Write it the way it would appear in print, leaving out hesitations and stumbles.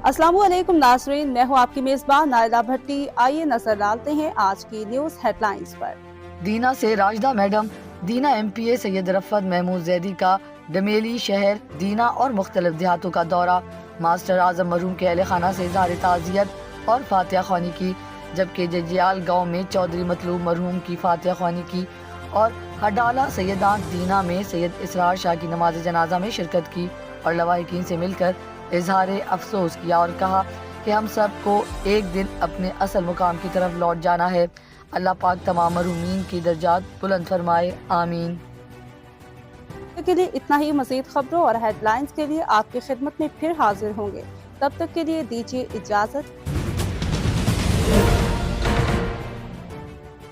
अस्सलाम वालेकुम नाज़रीन, मैं हूँ आपकी मेज़बान नायला भट्टी। आइए नजर डालते हैं आज की न्यूज़ हेडलाइंस पर। दीना से राजदा मैडम। दीना MPA सैयद रफ़त महमूद जैदी का डमेली शहर दीना और मुख्तलिफ देहातों का दौरा। मास्टर आजम मरहूम के अहल खाना से इज़हार ताज़ियत और फातिहा ख्वानी की, जबकि जजियाल गाँव में चौधरी मतलूब मरहूम की फातिहा ख्वानी की और हडाला सैयदान दीना में सैयद इसरार शाह की नमाज जनाजा में शिरकत की और लवाहिकीन से मिलकर इजहार अफसोस किया और कहा कि हम सब को एक दिन अपने असल मुकाम की तरफ लौट जाना है। अल्लाह पाक तमाम मरहूमीन की दर्जात बुलंद फरमाए, आमीन। के लिए इतना ही। मज़ीद खबरों और हेडलाइंस के लिए आपकी खिदमत में फिर हाजिर होंगे। तब तक के लिए दीजिए इजाज़त।